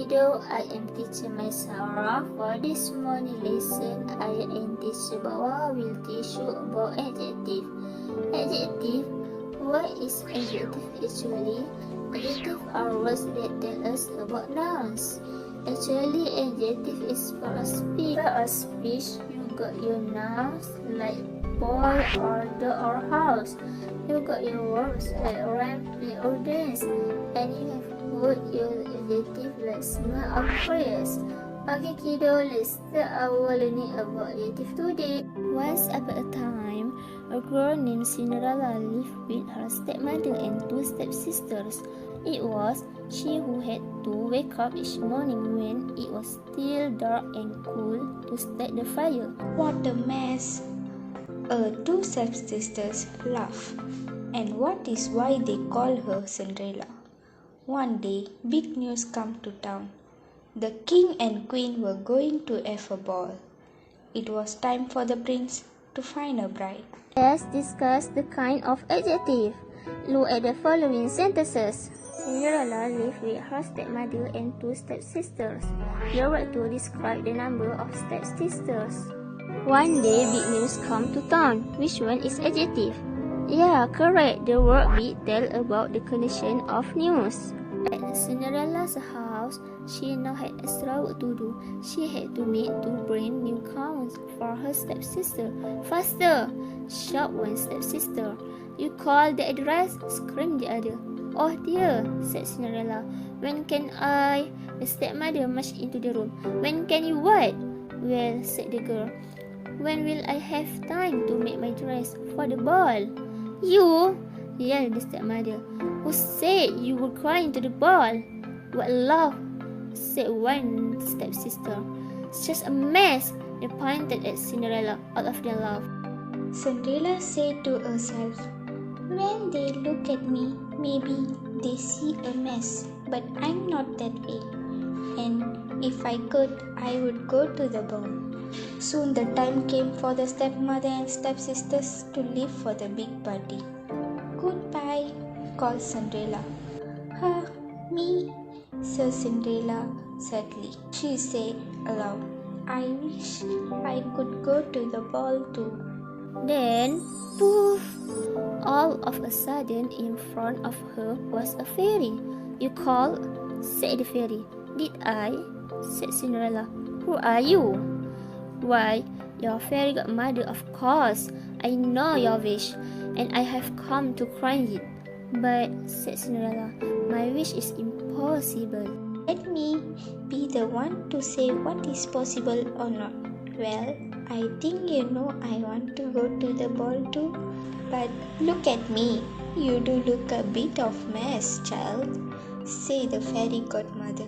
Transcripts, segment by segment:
kiddo, I am teacher Sarah. For this morning lesson, I am teacher Bawa will teach you about adjective. Adjective. What is adjective actually? Adjective are words that tell us about nouns. Actually, adjective is for a speech. For a speech, you got your nouns like boy or dog or house. You got your words like rhyme, play or dance. And you have put your adjective like smell or praise. Okay kiddo, let's start our learning about adjective today. Once upon a time, a girl named Cinderella lived with her stepmother and two stepsisters. It was she who had to wake up each morning when it was still dark and cool to start the fire. What a mess! Two stepsisters laugh. And what is why they call her Cinderella? One day, big news come to town. The king and queen were going to have a ball. It was time for the prince to find a bride. Let's discuss the kind of adjective. Look at the following sentences. Cinderella lived with her stepmother and two stepsisters. Your word to describe the number of stepsisters. One day, big news come to town. Which one is adjective? Yeah, correct. The word big tell about the condition of news. At Cinderella's house, she now had extra work to do. She had to make two brand new gowns for her stepsister. Faster! Shouted one stepsister. You call the address? Screamed the other. Oh dear, said Cinderella. When can I? The stepmother marched into the room. When can you what? Well, said the girl. When will I have time to make my dress for the ball? You? Yelled the stepmother. Who said you were going to the ball? What love? Said one stepsister. It's just a mess. They pointed at Cinderella out of their love. Cinderella said to herself, when they look at me, maybe they see a mess, but I'm not that way. And if I could, I would go to the ball. Soon the time came for the stepmother and stepsisters to leave for the big party. Goodbye, called Cinderella. Me, said Cinderella sadly. She said aloud, I wish I could go to the ball too. Then, poof! All of a sudden, in front of her was a fairy. You called? Said the fairy. Did I? Said Cinderella. Who are you? Why, your fairy godmother, of course. I know your wish, and I have come to grant it. But, said Cinderella, my wish is impossible. Let me be the one to say what is possible or not. Well, I think you know I want to go to the ball too. But look at me. You do look a bit of mess, child, said the fairy godmother.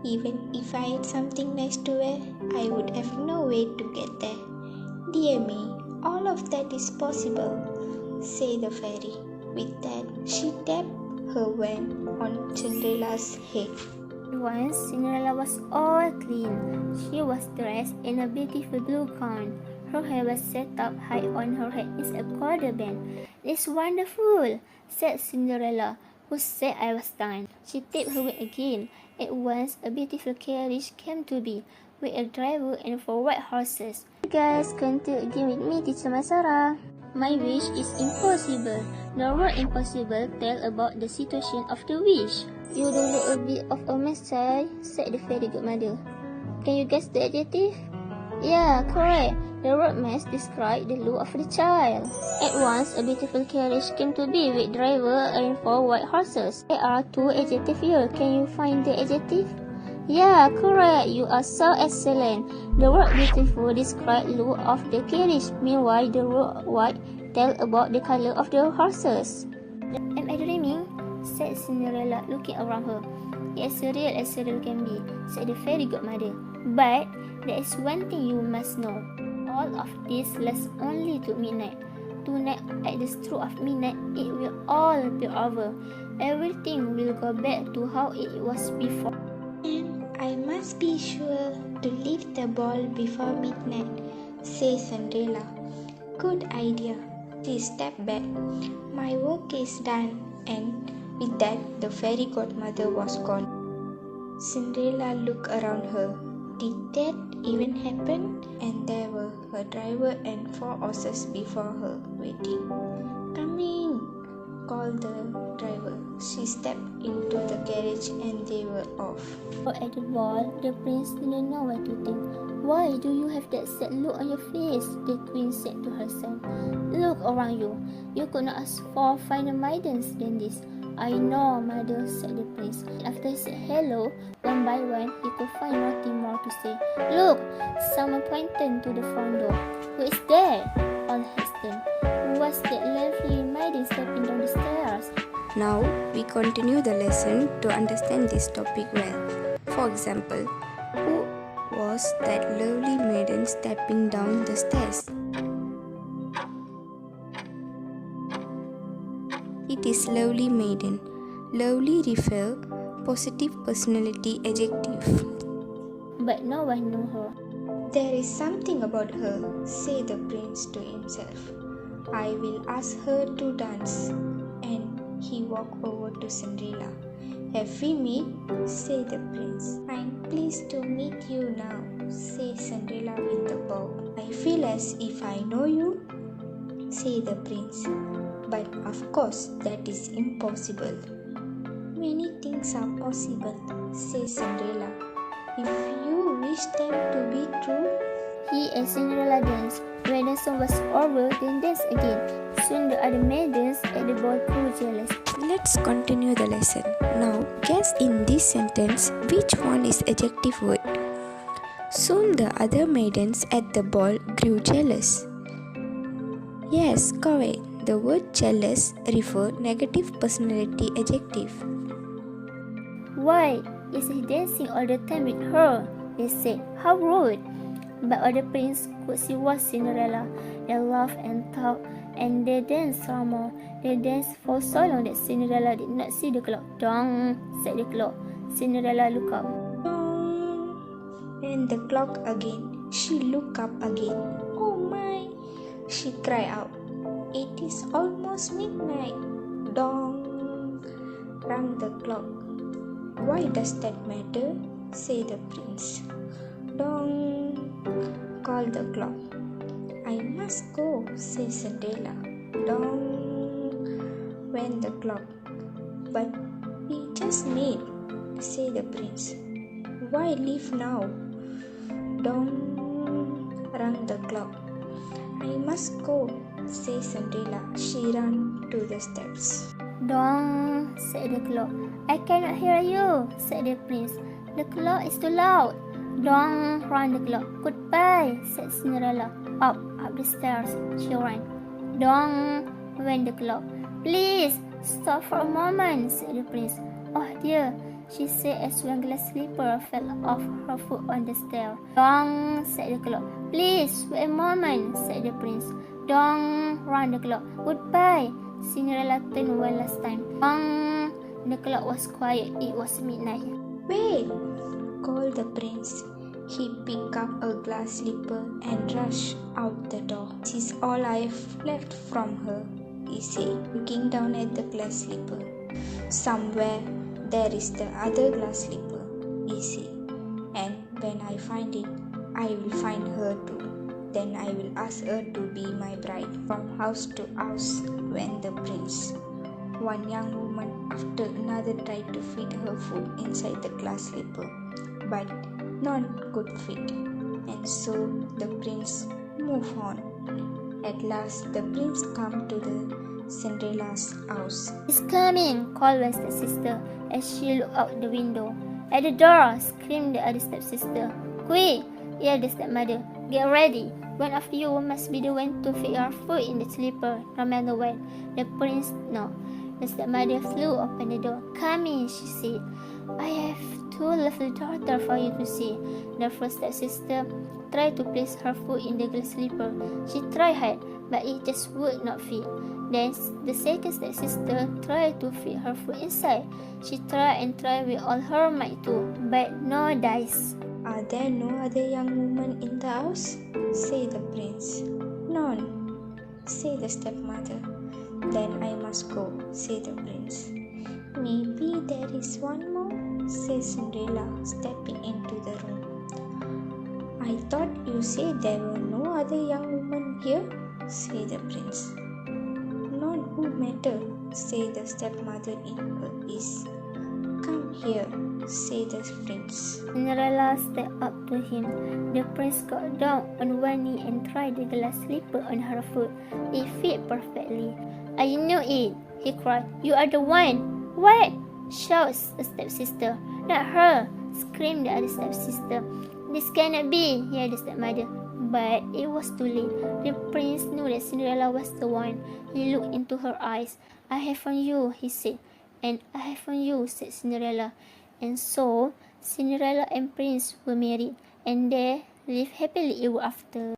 Even if I had something nice to wear, I would have no way to get there. Dear me, all of that is possible, said the fairy. With that, she tapped her wand on Cinderella's head. Once Cinderella was all clean. She was dressed in a beautiful blue gown. Her hair was set up high on her head in a quarter band. It's wonderful, said Cinderella. Who said I was done? She tapped her wand again. At once, a beautiful carriage came to be, with a driver and 4 white horses. You guys continue again with me, Teacher Sarah. My wish is impossible. The word impossible tell about the situation of the wish. You do look a bit of a mess, child, said the fairy godmother. Can you guess the adjective? Yeah, correct. The word mess describes the look of the child. At once, a beautiful carriage came to be with driver and 4 white horses. There are 2 adjectives here. Can you find the adjective? Yeah, correct. You are so excellent. The word beautiful describes the look of the carriage. Meanwhile, the word white tell about the color of the horses. Am I dreaming? Said Cinderella, looking around her. It's as real as real can be, said the fairy godmother. But there is one thing you must know. All of this lasts only to midnight. Tonight, at the stroke of midnight, it will all be over. Everything will go back to how it was before. And I must be sure to leave the ball before midnight, said Cinderella. Good idea. She stepped back. My work is done, and with that, the fairy godmother was gone. Cinderella looked around her. Did that even happen? And there were her driver and 4 horses before her, waiting. "Coming!" called the driver. She stepped into the carriage and they were off. At the ball, the prince didn't know what to think. "Why do you have that sad look on your face?" the queen said to her son. "Look around you. You could not ask for finer maidens than this." "I know, mother," said the prince. After he said hello, one by one, he could find nothing more to say. "Look!" someone pointed to the front door. "Who is there?" all hastened. "Was that lovely maiden stepping down the stairs?" Now we continue the lesson to understand this topic well. For example, who was that lovely maiden stepping down the stairs? It is lovely maiden. Lovely refer positive personality adjective. But no one knew her. "There is something about her," said the prince to himself. "I will ask her to dance." And he walked over to Cinderella. "Have we met?" said the prince. "I'm pleased to meet you now," said Cinderella with a bow. "I feel as if I know you," said the prince. "But of course that is impossible." "Many things are possible," said Cinderella, "if you wish them to be true." He and Cinderella danced. When the song was over, they danced again. Soon the other maidens at the ball grew jealous. Let's continue the lesson. Now guess in this sentence which one is adjective word. Soon the other maidens at the ball grew jealous. Yes, correct. The word jealous refer negative personality adjective. "Why is he dancing all the time with her?" they said. "How rude!" But all the prince could see was Cinderella. They laughed and talked, and they danced some more. They danced for so long that Cinderella did not see the clock. "Dong!" said the clock. Cinderella looked up. Dong! And the clock again. She looked up again. "Oh my!" she cried out. "It is almost midnight." Dong! rang the clock. "Why does that matter?" said the prince. "Dong!" called the clock. "I must go," said Cinderella. "Dong!" went the clock. "But we just met," said the prince. "Why leave now?" "Dong!" rang the clock. "I must go," said Cinderella. She ran to the steps. "Dong!" said the clock. "I cannot hear you," said the prince. "The clock is too loud." "Dong!" ran the clock. "Goodbye," said Cinderella. Up the stairs she ran. "Dong!" went the clock. "Please stop for a moment," said the prince. "Oh dear," she said as one glass slipper fell off her foot on the stair. "Dong!" said the clock. "Please wait a moment," said the prince. "Dong!" ran the clock. "Goodbye." Cinderella turned one last time. "Dong!" The clock was quiet. It was midnight. "Wait!" called the prince. He picked up a glass slipper and rushed out the door. "This is all I've left from her," he said, looking down at the glass slipper. "Somewhere there is the other glass slipper," he said. "And when I find it, I will find her too. Then I will ask her to be my bride." From house to house went the prince. One young woman after another tried to fit her foot inside the glass slipper, but none could fit, and so the prince moved on. At last the prince came to the Cinderella's house. "He's coming!" called one stepsister as she looked out the window. "At the door!" screamed the other stepsister. "Quick!" yelled the stepmother. "Get ready! One of you must be the one to fit your foot in the slipper, no matter what." The prince knocked. The stepmother flew open the door. "Come in," she said. "I have two lovely daughters for you to see." The first stepsister tried to place her foot in the glass slipper. She tried hard, but it just would not fit. Then the second stepsister tried to fit her foot inside. She tried and tried with all her might too, but no dice. "Are there no other young women in the house?" said the prince. "None," said the stepmother. "Then I must go," said the prince. "Maybe there is one more," said Cinderella, stepping into the room. I thought you said there were no other young women here, said the prince. None who matter, said the stepmother in her ears. Come here, said the prince. Cinderella stepped up to him. The prince got down on one knee and tried the glass slipper on her foot. It fit perfectly. I knew it, he cried. You are the one. What? Shouts the stepsister. Not her, screamed the other stepsister. This cannot be, yelled the stepmother. But it was too late. The prince knew that Cinderella was the one. He looked into her eyes. I have found you, he said. And I have found you, said Cinderella. And so, Cinderella and Prince were married, and they lived happily ever after.